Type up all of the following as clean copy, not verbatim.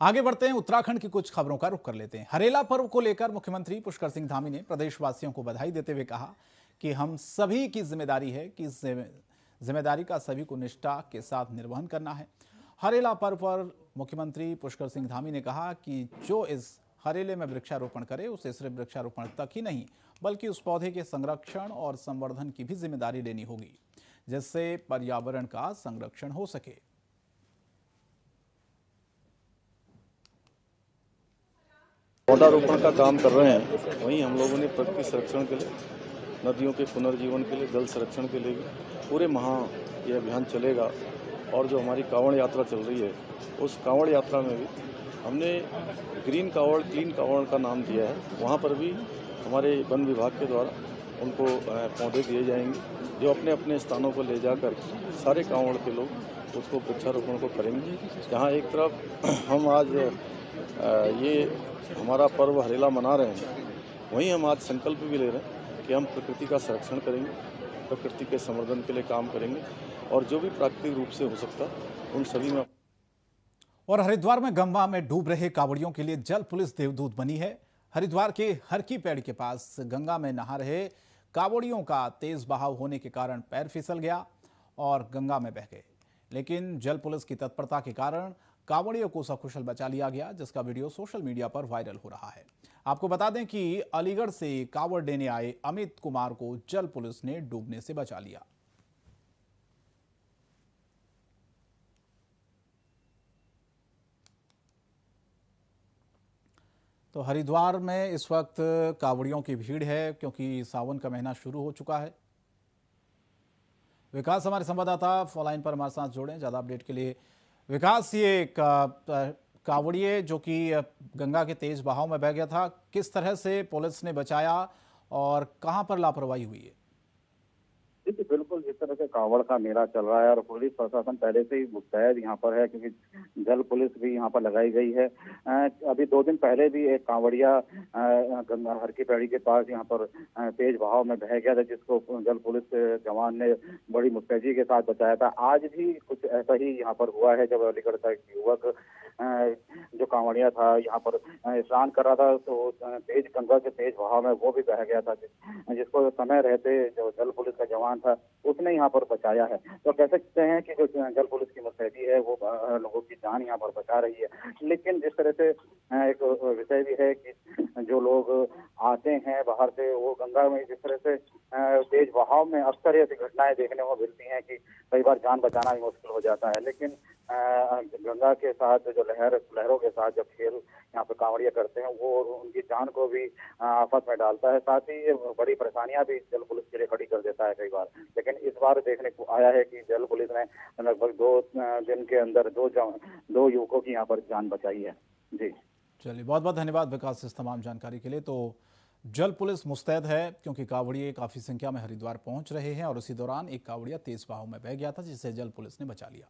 आगे बढ़ते हैं, उत्तराखंड की कुछ खबरों का रुख कर लेते हैं। हरेला पर्व को लेकर मुख्यमंत्री पुष्कर सिंह धामी ने प्रदेशवासियों को बधाई देते हुए कहा कि हम सभी की जिम्मेदारी है कि जिम्मेदारी का सभी को निष्ठा के साथ निर्वहन करना है। हरेला पर्व पर मुख्यमंत्री पुष्कर सिंह धामी ने कहा कि जो इस हरेले में वृक्षारोपण करे उसे सिर्फ वृक्षारोपण तक ही नहीं बल्कि उस पौधे के संरक्षण और संवर्धन की भी जिम्मेदारी लेनी होगी, जिससे पर्यावरण का संरक्षण हो सके। पौधारोपण का काम कर रहे हैं, वहीं हम लोगों ने प्रकृति संरक्षण के लिए, नदियों के पुनर्जीवन के लिए, जल संरक्षण के लिए भी पूरे माह ये अभियान चलेगा। और जो हमारी कांवड़ यात्रा चल रही है, उस कांवड़ यात्रा में भी हमने ग्रीन कांवड़, क्लीन कांवड़ का नाम दिया है। वहाँ पर भी हमारे वन विभाग के द्वारा उनको पौधे दिए जाएंगे, जो अपने अपने स्थानों पर ले जाकर सारे कांवड़ के लोग उसको वृक्षारोपण को करेंगे। जहाँ एक तरफ हम आज ये हमारा पर्व हरेला मना रहे हैं, वहीं हम आज संकल्प भी ले रहे हैं कि हम प्रकृति का संरक्षण करेंगे, प्रकृति के संवर्धन के लिए काम करेंगे और जो भी प्राकृतिक रूप से हो सकता उन सभी में। और हरिद्वार में गंगा में डूब रहे कांवड़ियों के लिए जल पुलिस देवदूत बनी है। हरिद्वार के हरकी पेड़ के पास गंगा में नहा रहे कांवड़ियों का तेज बहाव होने के कारण पैर फिसल गया और गंगा में बह गए, लेकिन जल पुलिस की तत्परता के कारण कांवड़ियों को सकुशल बचा लिया गया, जिसका वीडियो सोशल मीडिया पर वायरल हो रहा है। आपको बता दें कि अलीगढ़ से कांवड़ लेने आए अमित कुमार को जल पुलिस ने डूबने से बचा लिया। तो हरिद्वार में इस वक्त कांवड़ियों की भीड़ है क्योंकि सावन का महीना शुरू हो चुका है। विकास हमारे संवाददाता फोन लाइन पर हमारे साथ जोड़े ज्यादा अपडेट के लिए। विकास, ये कांवड़िए जो कि गंगा के तेज बहाव में बह गया था, किस तरह से पुलिस ने बचाया और कहां पर लापरवाही हुई है? जी बिल्कुल, जिस तरह से कांवड़ का मेला चल रहा है और पुलिस प्रशासन पहले से ही मुस्तैद यहाँ पर है, क्योंकि जल पुलिस भी यहाँ पर लगाई गई है। अभी 2 दिन पहले भी एक कांवड़िया गंगा हरकी पैड़ी के पास यहाँ पर तेज बहाव में बह गया था, जिसको जल पुलिस के जवान ने बड़ी मुस्तैदी के साथ बचाया था। आज भी कुछ ऐसा ही यहाँ पर हुआ है, जब अलीगढ़ का एक युवक जो कांवड़िया था यहाँ पर स्नान कर रहा था, तो तेज गंगा के तेज बहाव में वो भी बह गया था, जिसको समय रहते जो जल पुलिस का जवान था उसने यहाँ पर बचाया है। तो कह सकते हैं कि जो जल पुलिस की मुस्तैदी है वो लोगों की जान यहाँ पर बचा रही है। लेकिन जिस तरह से एक विषय भी है कि जो लोग आते हैं बाहर से, वो गंगा में जिस तरह से तेज बहाव में अक्सर ऐसी घटनाएं देखने को मिलती हैं कि कई बार जान बचाना भी मुश्किल हो जाता है। लेकिन गंगा के साथ जो लहरों के साथ जब खेल यहाँ पे कांवड़िया करते हैं, वो उनकी जान को भी आफत में डालता है, साथ ही ये बड़ी परेशानियां भी जल पुलिस के लिए खड़ी कर देता है कई बार। लेकिन इस बार देखने को आया है कि जल पुलिस ने लगभग 2 दिन के अंदर 2 युवकों की यहाँ पर जान बचाई है। जी चलिए, बहुत बहुत धन्यवाद विकास इस तमाम जानकारी के लिए। तो जल पुलिस मुस्तैद है क्योंकि कांवड़िए काफी संख्या में हरिद्वार पहुंच रहे हैं और उसी दौरान एक कांवड़िया तेज बहाव में बह गया था, जिसे जल पुलिस ने बचा लिया।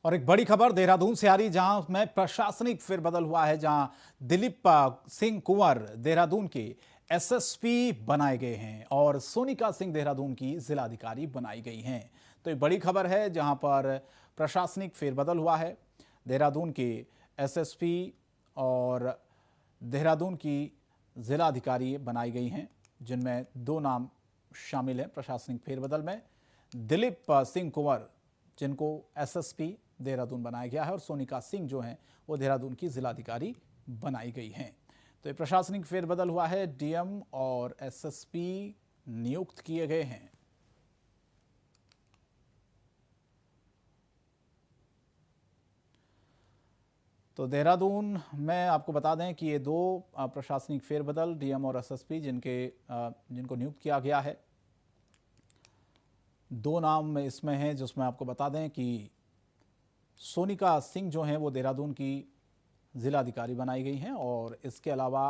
और एक बड़ी खबर देहरादून से आ रही, जहां में प्रशासनिक फेरबदल हुआ है, जहां दिलीप सिंह कुंवर देहरादून के एसएसपी बनाए गए हैं और सोनिका सिंह देहरादून की जिलाधिकारी बनाई गई हैं। तो एक बड़ी खबर है जहां पर प्रशासनिक फेरबदल हुआ है। देहरादून के एसएसपी और देहरादून की जिलाधिकारी बनाई गई हैं, जिनमें 2 नाम शामिल हैं प्रशासनिक फेरबदल में। दिलीप सिंह कुंवर जिनको एसएसपी देहरादून बनाया गया है और सोनिका सिंह जो हैं वो देहरादून की जिलाधिकारी बनाई गई हैं। तो ये प्रशासनिक फेरबदल हुआ है, डीएम और एसएसपी नियुक्त किए गए हैं। तो देहरादून में आपको बता दें कि ये 2 प्रशासनिक फेरबदल, डीएम और एसएसपी, जिनको नियुक्त किया गया है, 2 नाम इसमें हैं, जिसमें आपको बता दें कि सोनिका सिंह जो हैं वो देहरादून की जिलाधिकारी बनाई गई हैं और इसके अलावा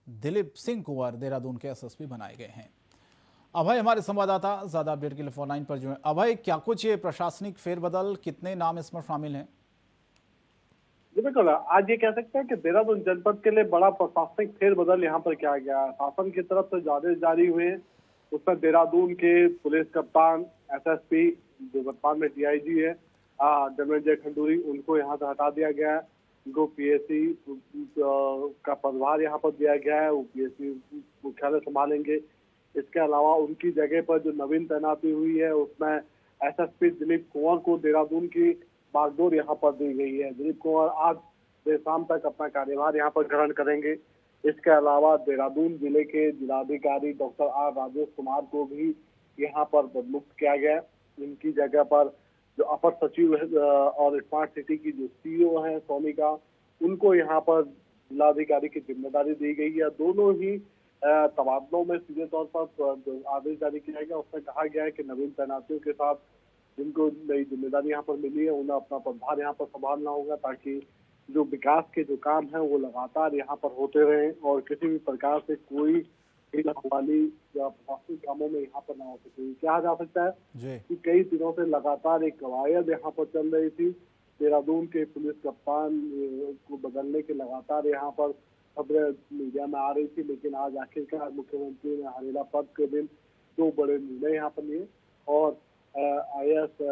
दिलीप सिंह कुंवर देहरादून के एसएसपी बनाए गए हैं। अभय हमारे संवाददाता ज्यादा अपडेट के लिए फोन लाइन पर जो है। अभय, क्या कुछ ये प्रशासनिक फेरबदल, कितने नाम इसमें शामिल हैं? जी बिल्कुल, आज ये कह सकते हैं कि देहरादून जनपद के लिए बड़ा प्रशासनिक फेरबदल यहाँ पर किया गया है। शासन की तरफ से जो आदेश जारी हुए हैं, उसमें देहरादून के पुलिस कप्तान, एसएसपी, जो वर्तमान में डीआईजी है, धनंजय खंडूरी, उनको यहाँ से हटा दिया गया है। उनको पीएससी का पदभार यहाँ पर दिया गया है, वो पीएससी मुख्यालय संभालेंगे। इसके अलावा उनकी जगह पर जो नवीन तैनाती हुई है, उसमें एसएसपी दिलीप कुंवर को देहरादून की बागडोर यहाँ पर दी गई है। दिलीप कुंवर आज देर शाम तक अपना कार्यभार यहाँ पर ग्रहण करेंगे। इसके अलावा देहरादून जिले के जिलाधिकारी डॉक्टर आर राजेश कुमार को भी यहाँ पर बदमुक्त किया गया है। इनकी जगह पर जो अपर सचिव और स्मार्ट सिटी की जो सीईओ है सोनिका, उनको यहाँ पर जिलाधिकारी की जिम्मेदारी दी गई है। दोनों ही तबादलों में सीधे तौर पर जो आदेश जारी किया गया, उसमें कहा गया है कि नवीन तैनातियों के साथ जिनको नई जिम्मेदारी यहाँ पर मिली है, उन्हें अपना पदभार यहाँ पर संभालना होगा, ताकि जो विकास के जो काम है वो लगातार यहाँ पर होते रहे और किसी भी प्रकार से कोई वाली या प्रशासनिक कामों में यहाँ पर ना हो सके। कहा जा सकता है कि कई दिनों से लगातार एक कवायद यहाँ पर चल रही थी। देहरादून के पुलिस कप्तान को बदलने के लगातार यहाँ पर खबरें मीडिया में आ रही थी, लेकिन आज आखिरकार मुख्यमंत्री ने हरेला पद के दिन दो बड़े निर्णय यहाँ पर लिए और IAS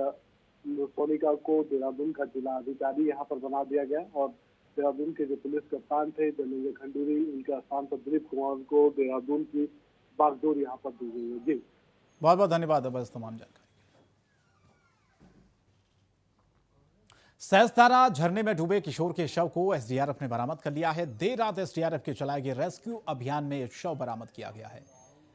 सोनिका को देहरादून का जिला अधिकारी यहाँ पर बना दिया गया और देहरादून के जो पुलिस कप्तान थे धनंजय खंडूरी, उनके स्थान पर दिलीप कुमार को देहरादून की बागडोर यहाँ पर दी गई है। जी बहुत बहुत धन्यवाद बस तमाम जानकारी। सहस्त्रधारा झरने में डूबे किशोर के शव को एसडीआरएफ ने बरामद कर लिया है। देर रात एसडीआरएफ के चलाए गए रेस्क्यू अभियान में शव बरामद किया गया है।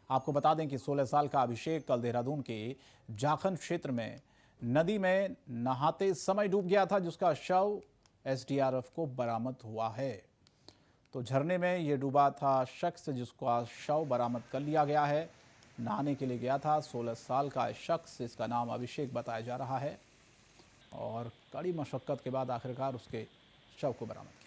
आपको बता दें कि 16 साल का अभिषेक कल देहरादून के जाखन क्षेत्र में नदी में नहाते समय डूब गया था, जिसका शव एसडीआरएफ को बरामद हुआ है। तो झरने में यह डूबा था शख्स, जिसका शव बरामद कर लिया गया है। नहाने के लिए गया था 16 साल का शख्स, इसका नाम अभिषेक बताया जा रहा है और कड़ी मशक्कत के बाद आखिरकार उसके शव को बरामद किया।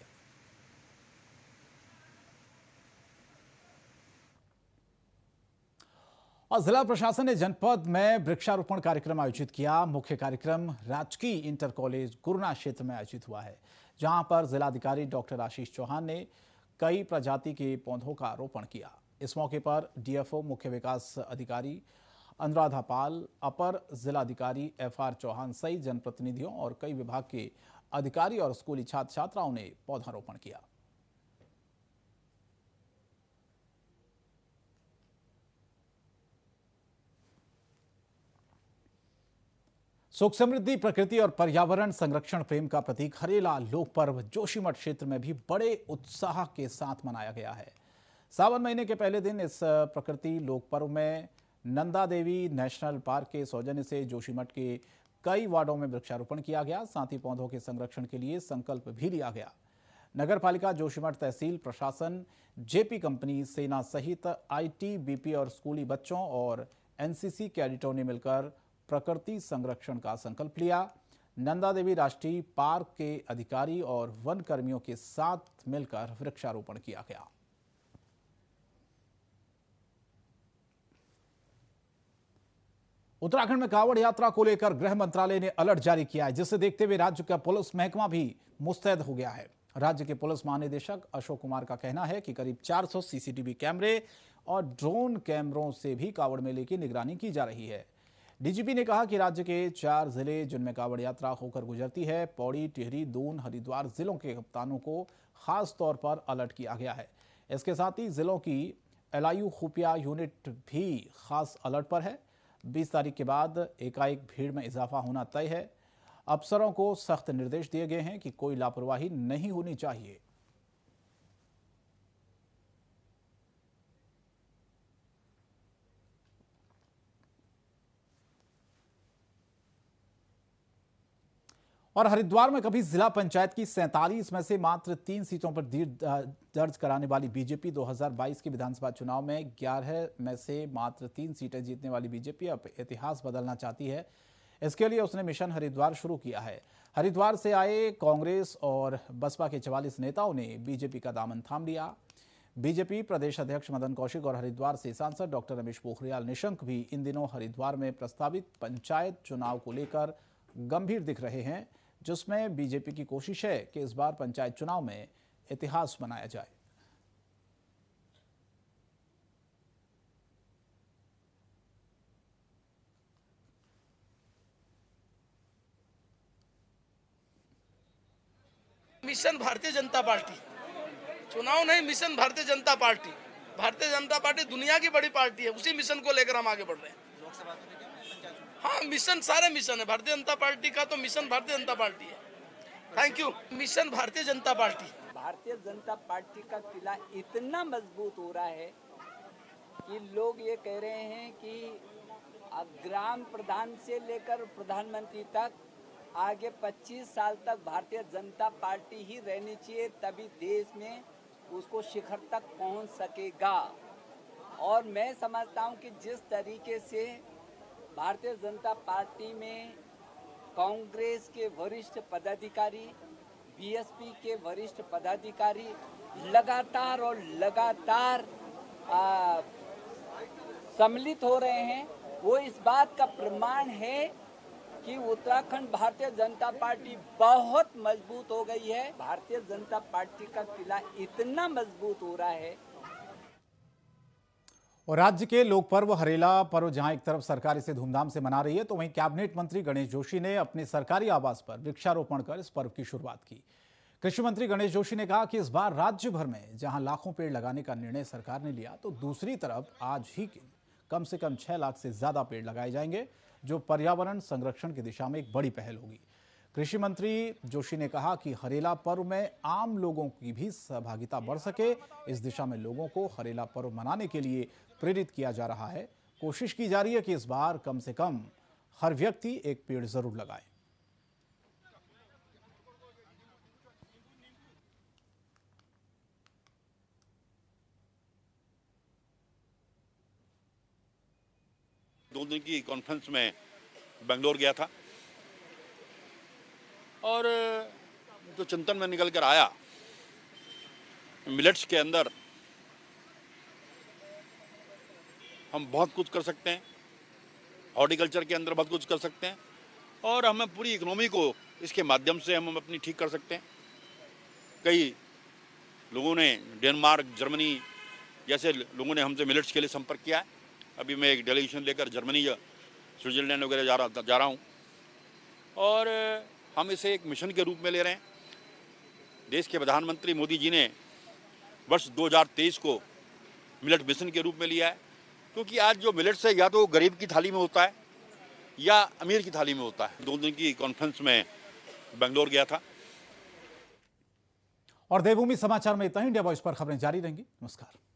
और जिला प्रशासन ने जनपद में वृक्षारोपण कार्यक्रम आयोजित किया। मुख्य कार्यक्रम राजकीय इंटर कॉलेज गुरुना क्षेत्र में आयोजित हुआ है, जहां पर जिलाधिकारी डॉक्टर आशीष चौहान ने कई प्रजाति के पौधों का रोपण किया। इस मौके पर डीएफओ मुख्य विकास अधिकारी अनुराधा पाल, अपर जिलाधिकारी FR चौहान सहित जनप्रतिनिधियों और कई विभाग के अधिकारी और स्कूली छात्र छात्राओं ने पौधारोपण किया। सुख समृद्धि, प्रकृति और पर्यावरण संरक्षण प्रेम का प्रतीक हरेला लोक पर्व जोशीमठ क्षेत्र में भी बड़े उत्साह के साथ मनाया गया है। सावन महीने के पहले दिन इस प्रकृति लोक पर्व में नंदा देवी नेशनल पार्क के सौजन्य से जोशीमठ के कई वार्डों में वृक्षारोपण किया गया। साथ ही पौधों के संरक्षण के लिए संकल्प भी लिया गया। नगर पालिका जोशीमठ, तहसील प्रशासन, जेपी कंपनी, सेना सहित IT, BP और स्कूली बच्चों और NCC कैडेटों ने मिलकर प्रकृति संरक्षण का संकल्प लिया। नंदा देवी राष्ट्रीय पार्क के अधिकारी और वन कर्मियों के साथ मिलकर वृक्षारोपण किया गया। उत्तराखंड में कांवड़ यात्रा को लेकर गृह मंत्रालय ने अलर्ट जारी किया है, जिसे देखते हुए राज्य का पुलिस महकमा भी मुस्तैद हो गया है। राज्य के पुलिस महानिदेशक अशोक कुमार का कहना है कि करीब 400 CCTV कैमरे और ड्रोन कैमरों से भी कांवड़ मेले की निगरानी की जा रही है। डीजीपी ने कहा कि राज्य के 4 जिले जिनमें कांवड़ यात्रा होकर गुजरती है, पौड़ी, टिहरी, दून, हरिद्वार जिलों के कप्तानों को खास तौर पर अलर्ट किया गया है। इसके साथ ही जिलों की LIU खुफिया यूनिट भी खास अलर्ट पर है। 20 तारीख के बाद एकाएक भीड़ में इजाफा होना तय है। अफसरों को सख्त निर्देश दिए गए हैं कि कोई लापरवाही नहीं होनी चाहिए। और हरिद्वार में कभी जिला पंचायत की 47 में से मात्र 3 सीटों पर दर्ज कराने वाली बीजेपी 2022 के विधानसभा चुनाव में 11 में से मात्र 3 सीटें जीतने वाली बीजेपी अब इतिहास बदलना चाहती है। इसके लिए उसने मिशन हरिद्वार शुरू किया है। हरिद्वार से आए कांग्रेस और बसपा के 44 नेताओं ने बीजेपी का दामन थाम लिया। बीजेपी प्रदेश अध्यक्ष मदन कौशिक और हरिद्वार से सांसद डॉक्टर रमेश पोखरियाल निशंक भी इन दिनों हरिद्वार में प्रस्तावित पंचायत चुनाव को लेकर गंभीर दिख रहे हैं, जिसमें बीजेपी की कोशिश है कि इस बार पंचायत चुनाव में इतिहास बनाया जाए। मिशन भारतीय जनता पार्टी, चुनाव नहीं, mission Bharatiya Janata party. Bharatiya Janata party दुनिया की बड़ी पार्टी है, उसी मिशन को लेकर हम आगे बढ़ रहे हैं। हाँ, मिशन सारे मिशन है भारतीय जनता पार्टी का, तो मिशन भारतीय जनता पार्टी है। Thank you. Mission Bharatiya Janata party. Bharatiya Janata party का किला इतना मजबूत हो रहा है कि लोग ये कह रहे हैं कि ग्राम प्रधान से लेकर प्रधानमंत्री तक आगे 25 साल तक भारतीय जनता पार्टी ही रहनी चाहिए, तभी देश में उसको शिखर तक पहुंच सकेगा। और मैं समझता हूं कि जिस तरीके से भारतीय जनता पार्टी में कांग्रेस के वरिष्ठ पदाधिकारी, बीएसपी के वरिष्ठ पदाधिकारी लगातार और लगातार सम्मिलित हो रहे हैं, वो इस बात का प्रमाण है कि उत्तराखंड भारतीय जनता पार्टी बहुत मजबूत हो गई है। भारतीय जनता पार्टी का किला इतना मजबूत हो रहा है। और राज्य के लोक पर्व हरेला पर्व जहां एक तरफ सरकार इसे धूमधाम से मना रही है, तो वहीं कैबिनेट मंत्री गणेश जोशी ने अपने सरकारी आवास पर वृक्षारोपण कर इस पर्व की शुरुआत की। कृषि मंत्री गणेश जोशी ने कहा कि इस बार राज्य भर में जहां लाखों पेड़ लगाने का निर्णय सरकार ने लिया, तो दूसरी तरफ आज ही कम से कम 6 लाख से ज्यादा पेड़ लगाए जाएंगे, जो पर्यावरण संरक्षण की दिशा में एक बड़ी पहल होगी। कृषि मंत्री जोशी ने कहा कि हरेला पर्व में आम लोगों की भी सहभागिता बढ़ सके, इस दिशा में लोगों को हरेला पर्व मनाने के लिए प्रेरित किया जा रहा है। कोशिश की जा रही है कि इस बार कम से कम हर व्यक्ति एक पेड़ जरूर लगाए। दो दिन की कॉन्फ्रेंस में बेंगलोर गया था और जो चिंतन में निकल कर आया, मिलेट्स के अंदर हम बहुत कुछ कर सकते हैं, हॉर्टिकल्चर के अंदर बहुत कुछ कर सकते हैं और हमें पूरी इकोनॉमी को इसके माध्यम से हम अपनी ठीक कर सकते हैं। कई लोगों ने डेनमार्क, जर्मनी जैसे लोगों ने हमसे मिलेट्स के लिए संपर्क किया है। अभी मैं एक डेलीगेशन लेकर जर्मनी या स्विट्जरलैंड वगैरह जा रहा हूँ और हम इसे एक मिशन के रूप में ले रहे हैं। देश के प्रधानमंत्री मोदी जी ने वर्ष 2023 को मिलेट मिशन के रूप में लिया है, क्योंकि आज जो मिलेट्स है या तो गरीब की थाली में होता है या अमीर की थाली में होता है। 2 दिन की कॉन्फ्रेंस में बेंगलोर गया था। और देवभूमि समाचार में इतना ही। इंडिया वॉइस पर खबरें जारी रहेंगी। नमस्कार।